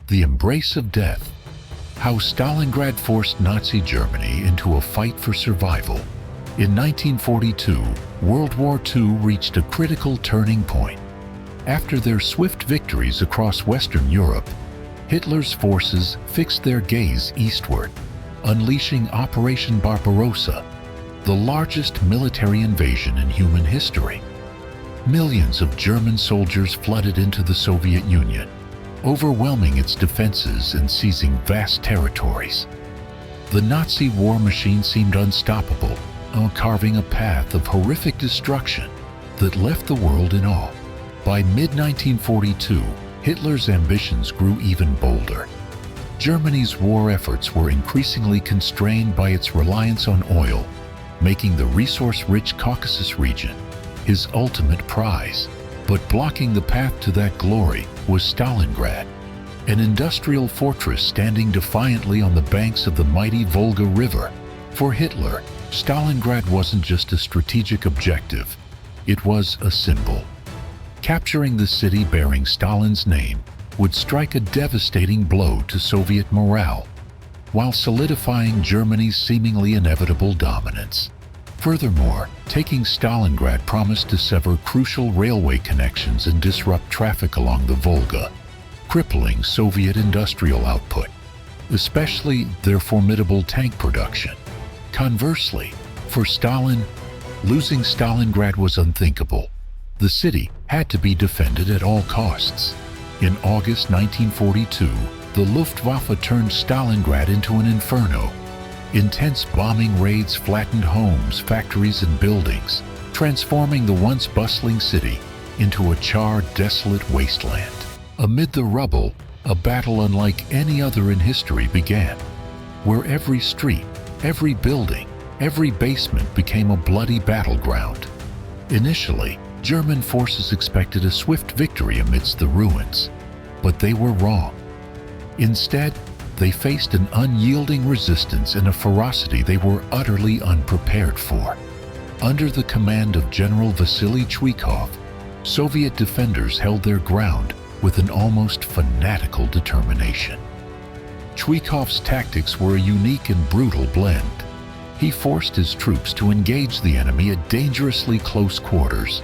The Embrace of Death. How Stalingrad forced Nazi Germany into a fight for survival. In 1942, World War II reached a critical turning point. After their swift victories across Western Europe, Hitler's forces fixed their gaze eastward, unleashing Operation Barbarossa, the largest military invasion in human history. Millions of German soldiers flooded into the Soviet Union, overwhelming its defenses and seizing vast territories. The Nazi war machine seemed unstoppable, carving a path of horrific destruction that left the world in awe. By mid-1942, Hitler's ambitions grew even bolder. Germany's war efforts were increasingly constrained by its reliance on oil, making the resource-rich Caucasus region his ultimate prize. But blocking the path to that glory was Stalingrad, an industrial fortress standing defiantly on the banks of the mighty Volga River. For Hitler, Stalingrad wasn't just a strategic objective, it was a symbol. Capturing the city bearing Stalin's name would strike a devastating blow to Soviet morale, while solidifying Germany's seemingly inevitable dominance. Furthermore, taking Stalingrad promised to sever crucial railway connections and disrupt traffic along the Volga, crippling Soviet industrial output, especially their formidable tank production. Conversely, for Stalin, losing Stalingrad was unthinkable. The city had to be defended at all costs. In August 1942, the Luftwaffe turned Stalingrad into an inferno. Intense bombing raids flattened homes, factories, and buildings, transforming the once bustling city into a charred, desolate wasteland. Amid the rubble, a battle unlike any other in history began, where every street, every building, every basement became a bloody battleground. Initially, German forces expected a swift victory amidst the ruins, but they were wrong. Instead, they faced an unyielding resistance and a ferocity they were utterly unprepared for. Under the command of General Vasily Chuikov, Soviet defenders held their ground with an almost fanatical determination. Chuikov's tactics were a unique and brutal blend. He forced his troops to engage the enemy at dangerously close quarters,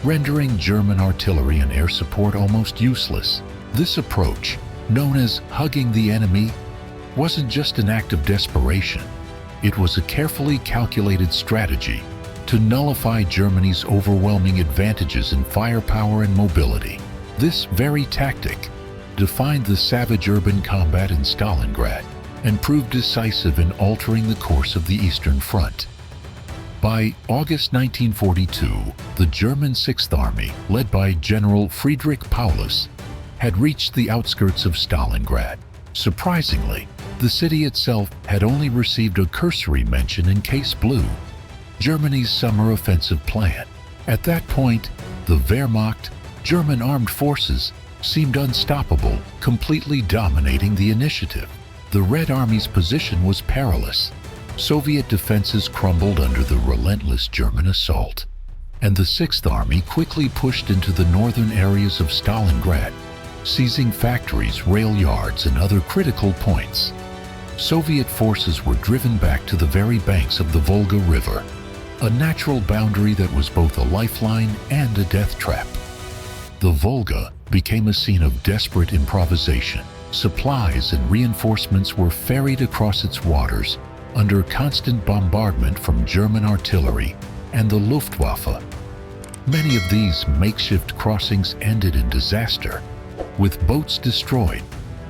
rendering German artillery and air support almost useless. This approach, known as hugging the enemy, wasn't just an act of desperation. It was a carefully calculated strategy to nullify Germany's overwhelming advantages in firepower and mobility. This very tactic defined the savage urban combat in Stalingrad and proved decisive in altering the course of the Eastern Front. By August 1942, the German Sixth Army, led by General Friedrich Paulus, had reached the outskirts of Stalingrad. Surprisingly, the city itself had only received a cursory mention in Case Blue, Germany's summer offensive plan. At that point, the Wehrmacht, German armed forces, seemed unstoppable, completely dominating the initiative. The Red Army's position was perilous. Soviet defenses crumbled under the relentless German assault, and the Sixth Army quickly pushed into the northern areas of Stalingrad, seizing factories, rail yards, and other critical points. Soviet forces were driven back to the very banks of the Volga River, a natural boundary that was both a lifeline and a death trap. The Volga became a scene of desperate improvisation. Supplies and reinforcements were ferried across its waters under constant bombardment from German artillery and the Luftwaffe. Many of these makeshift crossings ended in disaster, with boats destroyed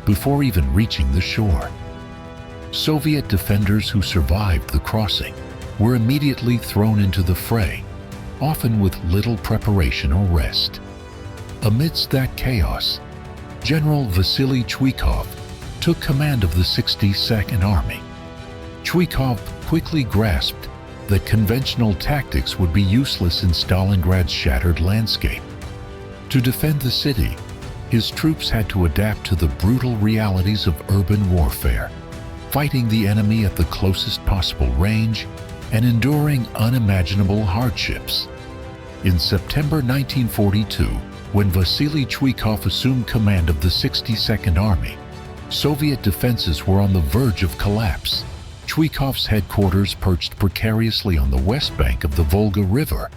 before even reaching the shore. Soviet defenders who survived the crossing were immediately thrown into the fray, often with little preparation or rest. Amidst that chaos, General Vasily Chuikov took command of the 62nd Army. Chuikov quickly grasped that conventional tactics would be useless in Stalingrad's shattered landscape. To defend the city, his troops had to adapt to the brutal realities of urban warfare, fighting the enemy at the closest possible range and enduring unimaginable hardships. In September 1942, when Vasily Chuikov assumed command of the 62nd Army, Soviet defenses were on the verge of collapse. Chuikov's headquarters perched precariously on the west bank of the Volga River,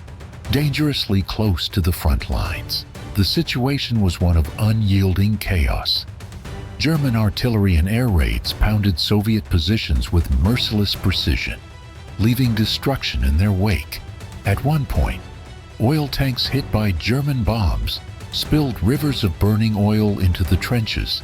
dangerously close to the front lines. The situation was one of unyielding chaos. German artillery and air raids pounded Soviet positions with merciless precision, leaving destruction in their wake. At one point, oil tanks hit by German bombs spilled rivers of burning oil into the trenches,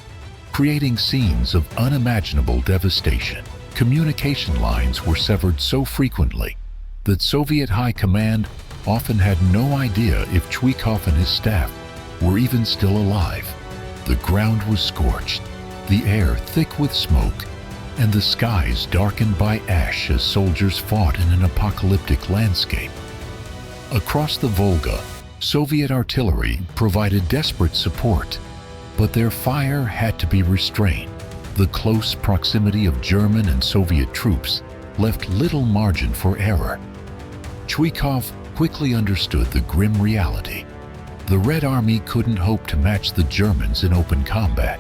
creating scenes of unimaginable devastation. Communication lines were severed so frequently that Soviet high command often had no idea if Chuikov and his staff were even still alive. The ground was scorched, the air thick with smoke, and the skies darkened by ash as soldiers fought in an apocalyptic landscape. Across the Volga, Soviet artillery provided desperate support, but their fire had to be restrained. The close proximity of German and Soviet troops left little margin for error. Chuikov quickly understood the grim reality. The Red Army couldn't hope to match the Germans in open combat.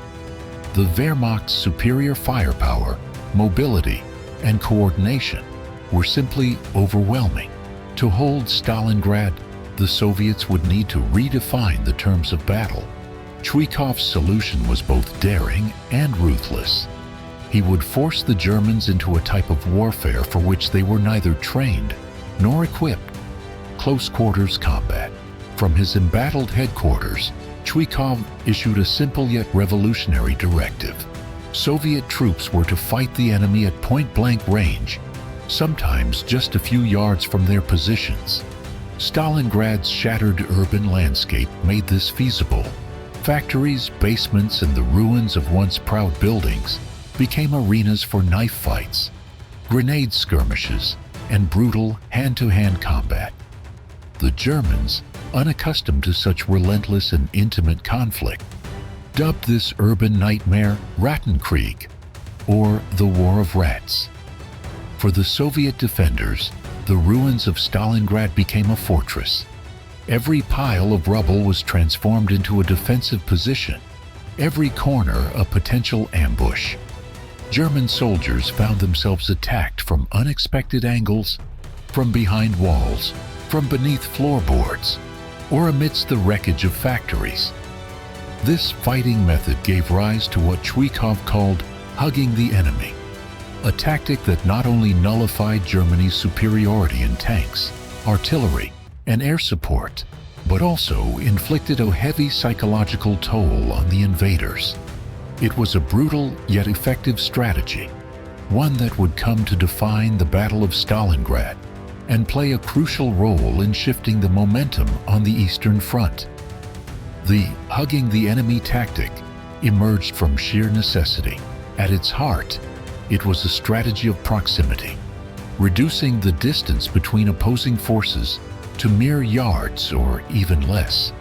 The Wehrmacht's superior firepower, mobility, and coordination were simply overwhelming. To hold Stalingrad, the Soviets would need to redefine the terms of battle. Chuikov's solution was both daring and ruthless. He would force the Germans into a type of warfare for which they were neither trained nor equipped: close-quarters combat. From his embattled headquarters, Chuikov issued a simple yet revolutionary directive. Soviet troops were to fight the enemy at point-blank range, sometimes just a few yards from their positions. Stalingrad's shattered urban landscape made this feasible. Factories, basements, and the ruins of once proud buildings became arenas for knife fights, grenade skirmishes, and brutal hand-to-hand combat. The Germans, unaccustomed to such relentless and intimate conflict, dubbed this urban nightmare Rattenkrieg, or the War of Rats. For the Soviet defenders, the ruins of Stalingrad became a fortress. Every pile of rubble was transformed into a defensive position, every corner a potential ambush. German soldiers found themselves attacked from unexpected angles, from behind walls, from beneath floorboards, or amidst the wreckage of factories. This fighting method gave rise to what Chuikov called hugging the enemy, a tactic that not only nullified Germany's superiority in tanks, artillery, and air support, but also inflicted a heavy psychological toll on the invaders. It was a brutal yet effective strategy, one that would come to define the Battle of Stalingrad and play a crucial role in shifting the momentum on the Eastern Front. The hugging the enemy tactic emerged from sheer necessity. At its heart, it was a strategy of proximity, reducing the distance between opposing forces to mere yards or even less.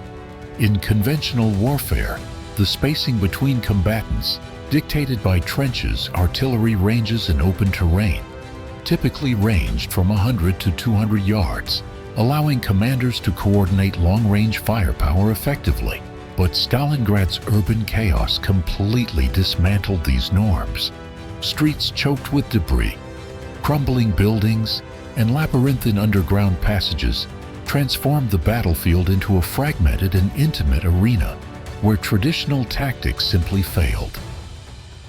In conventional warfare, the spacing between combatants, dictated by trenches, artillery ranges, and open terrain, typically ranged from 100 to 200 yards, allowing commanders to coordinate long-range firepower effectively. But Stalingrad's urban chaos completely dismantled these norms. Streets choked with debris, crumbling buildings, and labyrinthine underground passages transformed the battlefield into a fragmented and intimate arena where traditional tactics simply failed.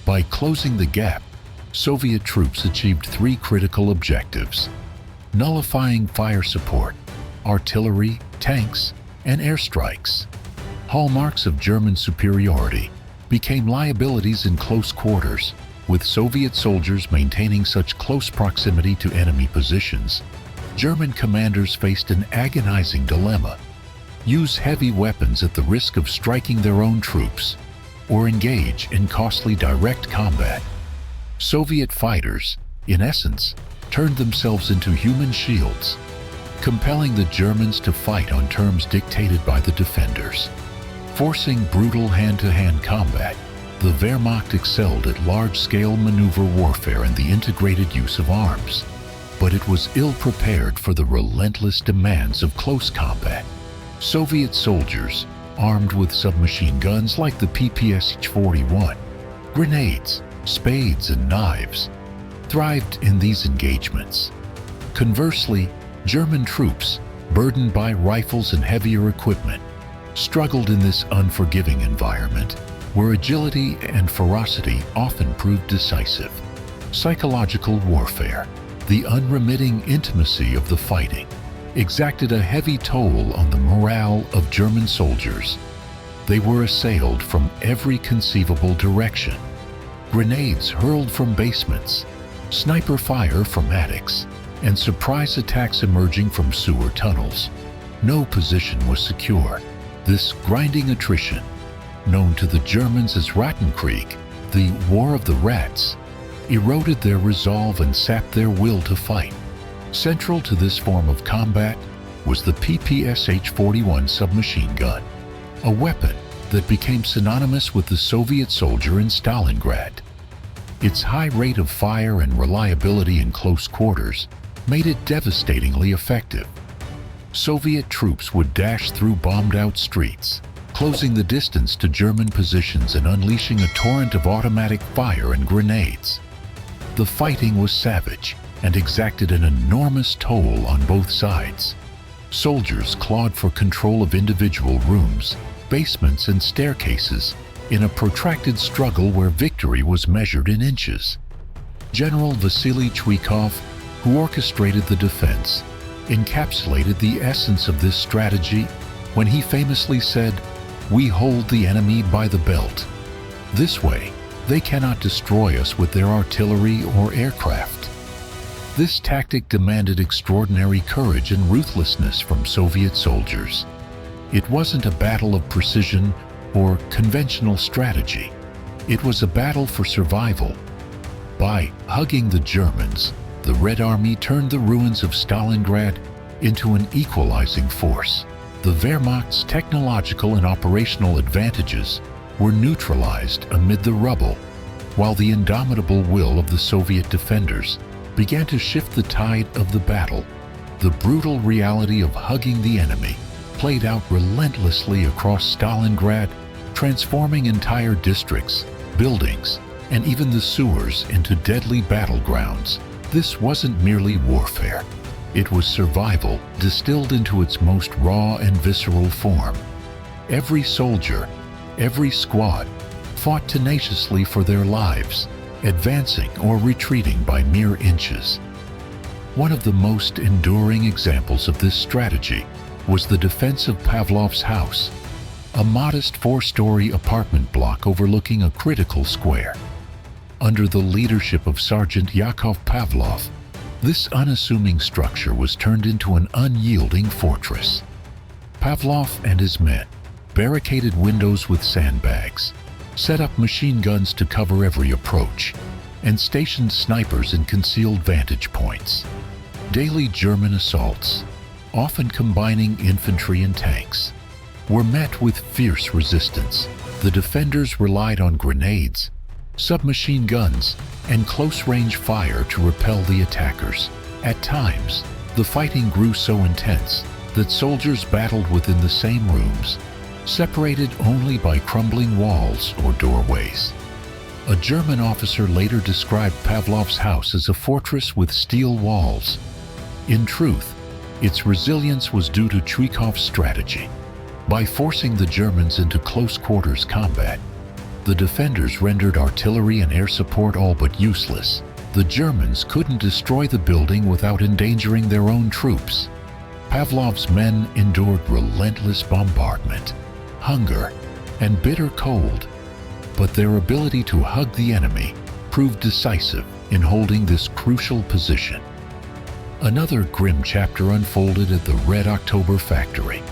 By closing the gap, Soviet troops achieved three critical objectives: nullifying fire support, artillery, tanks, and airstrikes. Hallmarks of German superiority became liabilities in close quarters, with Soviet soldiers maintaining such close proximity to enemy positions. German commanders faced an agonizing dilemma: use heavy weapons at the risk of striking their own troops, or engage in costly direct combat. Soviet fighters, in essence, turned themselves into human shields, compelling the Germans to fight on terms dictated by the defenders. Forcing brutal hand-to-hand combat, the Wehrmacht excelled at large-scale maneuver warfare and the integrated use of arms. But it was ill-prepared for the relentless demands of close combat. Soviet soldiers, armed with submachine guns like the PPSH-41, Grenades, spades, and knives thrived in these engagements. Conversely, German troops, burdened by rifles and heavier equipment, struggled in this unforgiving environment where agility and ferocity often proved decisive. Psychological warfare, the unremitting intimacy of the fighting, exacted a heavy toll on the morale of German soldiers. They were assailed from every conceivable direction. Grenades hurled from basements, sniper fire from attics, and surprise attacks emerging from sewer tunnels. No position was secure. This grinding attrition, known to the Germans as Rattenkrieg, the War of the Rats, eroded their resolve and sapped their will to fight. Central to this form of combat was the PPSH-41 submachine gun, a weapon that became synonymous with the Soviet soldier in Stalingrad. Its high rate of fire and reliability in close quarters made it devastatingly effective. Soviet troops would dash through bombed-out streets, closing the distance to German positions and unleashing a torrent of automatic fire and grenades. The fighting was savage and exacted an enormous toll on both sides. Soldiers clawed for control of individual rooms, basements, and staircases in a protracted struggle where victory was measured in inches. General Vasily Chuikov, who orchestrated the defense, encapsulated the essence of this strategy when he famously said, "We hold the enemy by the belt. This way, they cannot destroy us with their artillery or aircraft." This tactic demanded extraordinary courage and ruthlessness from Soviet soldiers. It wasn't a battle of precision or conventional strategy. It was a battle for survival. By hugging the Germans, the Red Army turned the ruins of Stalingrad into an equalizing force. The Wehrmacht's technological and operational advantages were neutralized amid the rubble, while the indomitable will of the Soviet defenders began to shift the tide of the battle. The brutal reality of hugging the enemy played out relentlessly across Stalingrad, transforming entire districts, buildings, and even the sewers into deadly battlegrounds. This wasn't merely warfare. It was survival distilled into its most raw and visceral form. Every soldier, every squad, fought tenaciously for their lives, advancing or retreating by mere inches. One of the most enduring examples of this strategy was the defense of Pavlov's house, a modest four-story apartment block overlooking a critical square. Under the leadership of Sergeant Yakov Pavlov, this unassuming structure was turned into an unyielding fortress. Pavlov and his men barricaded windows with sandbags, set up machine guns to cover every approach, and stationed snipers in concealed vantage points. Daily German assaults, often combining infantry and tanks, were met with fierce resistance. The defenders relied on grenades, submachine guns, and close-range fire to repel the attackers. At times, the fighting grew so intense that soldiers battled within the same rooms, separated only by crumbling walls or doorways. A German officer later described Pavlov's house as a fortress with steel walls. In truth, its resilience was due to Chuikov's strategy. By forcing the Germans into close-quarters combat, the defenders rendered artillery and air support all but useless. The Germans couldn't destroy the building without endangering their own troops. Pavlov's men endured relentless bombardment, hunger, and bitter cold, but their ability to hug the enemy proved decisive in holding this crucial position. Another grim chapter unfolded at the Red October factory,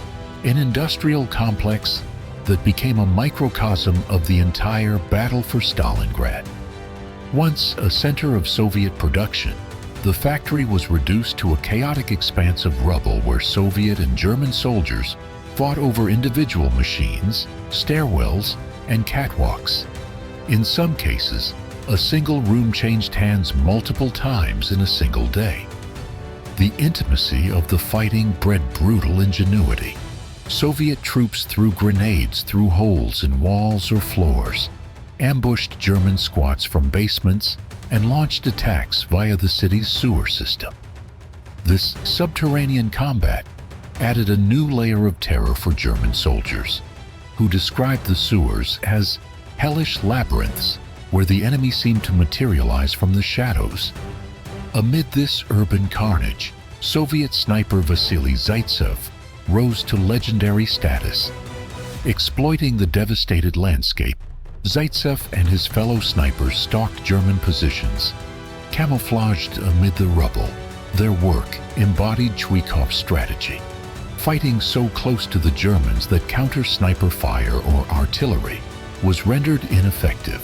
an industrial complex that became a microcosm of the entire battle for Stalingrad. Once a center of Soviet production, the factory was reduced to a chaotic expanse of rubble where Soviet and German soldiers fought over individual machines, stairwells, and catwalks. In some cases, a single room changed hands multiple times in a single day. The intimacy of the fighting bred brutal ingenuity. Soviet troops threw grenades through holes in walls or floors, ambushed German squads from basements, and launched attacks via the city's sewer system. This subterranean combat added a new layer of terror for German soldiers, who described the sewers as hellish labyrinths where the enemy seemed to materialize from the shadows. Amid this urban carnage, Soviet sniper Vasily Zaitsev rose to legendary status. Exploiting the devastated landscape, Zaitsev and his fellow snipers stalked German positions, camouflaged amid the rubble. Their work embodied Chuikov's strategy, fighting so close to the Germans that counter-sniper fire or artillery was rendered ineffective.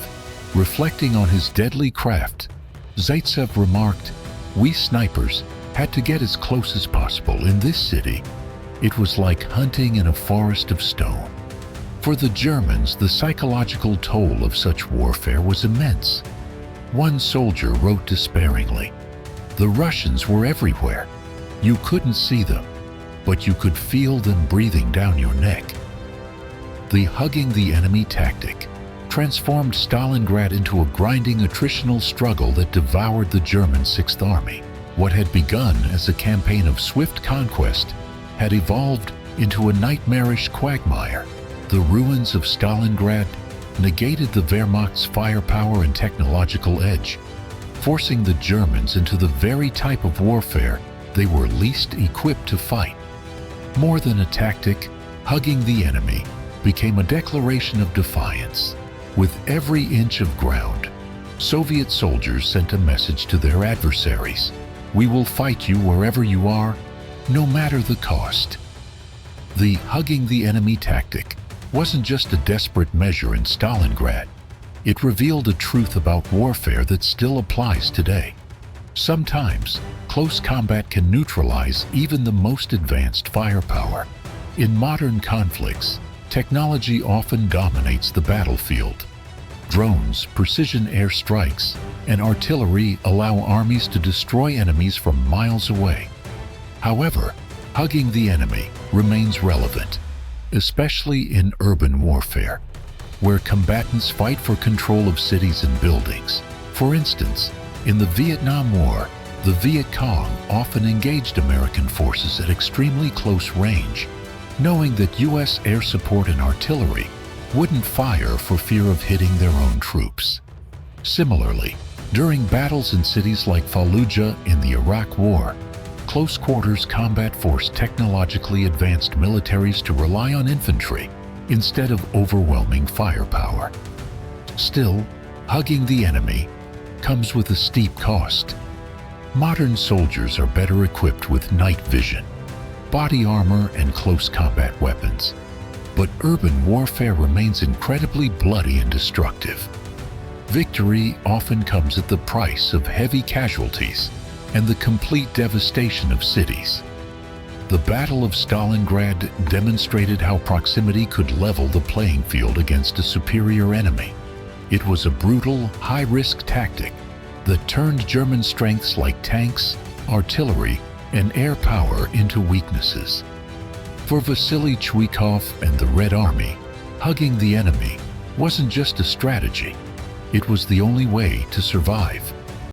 Reflecting on his deadly craft, Zaitsev remarked, "We snipers had to get as close as possible in this city. It was like hunting in a forest of stone." For the Germans, the psychological toll of such warfare was immense. One soldier wrote despairingly, "The Russians were everywhere. You couldn't see them, but you could feel them breathing down your neck." The hugging the enemy tactic transformed Stalingrad into a grinding attritional struggle that devoured the German Sixth Army. What had begun as a campaign of swift conquest had evolved into a nightmarish quagmire. The ruins of Stalingrad negated the Wehrmacht's firepower and technological edge, forcing the Germans into the very type of warfare they were least equipped to fight. More than a tactic, hugging the enemy became a declaration of defiance. With every inch of ground, Soviet soldiers sent a message to their adversaries: "We will fight you wherever you are, no matter the cost." The hugging the enemy tactic wasn't just a desperate measure in Stalingrad. It revealed a truth about warfare that still applies today. Sometimes, close combat can neutralize even the most advanced firepower. In modern conflicts, technology often dominates the battlefield. Drones, precision airstrikes, and artillery allow armies to destroy enemies from miles away. However, hugging the enemy remains relevant, especially in urban warfare, where combatants fight for control of cities and buildings. For instance, in the Vietnam War, the Viet Cong often engaged American forces at extremely close range, knowing that U.S. air support and artillery wouldn't fire for fear of hitting their own troops. Similarly, during battles in cities like Fallujah in the Iraq War, close-quarters combat forced technologically advanced militaries to rely on infantry instead of overwhelming firepower. Still, hugging the enemy comes with a steep cost. Modern soldiers are better equipped with night vision, body armor, and close combat weapons. But urban warfare remains incredibly bloody and destructive. Victory often comes at the price of heavy casualties and the complete devastation of cities. The Battle of Stalingrad demonstrated how proximity could level the playing field against a superior enemy. It was a brutal, high-risk tactic that turned German strengths like tanks, artillery, and air power into weaknesses. For Vasily Chuikov and the Red Army, hugging the enemy wasn't just a strategy. It was the only way to survive.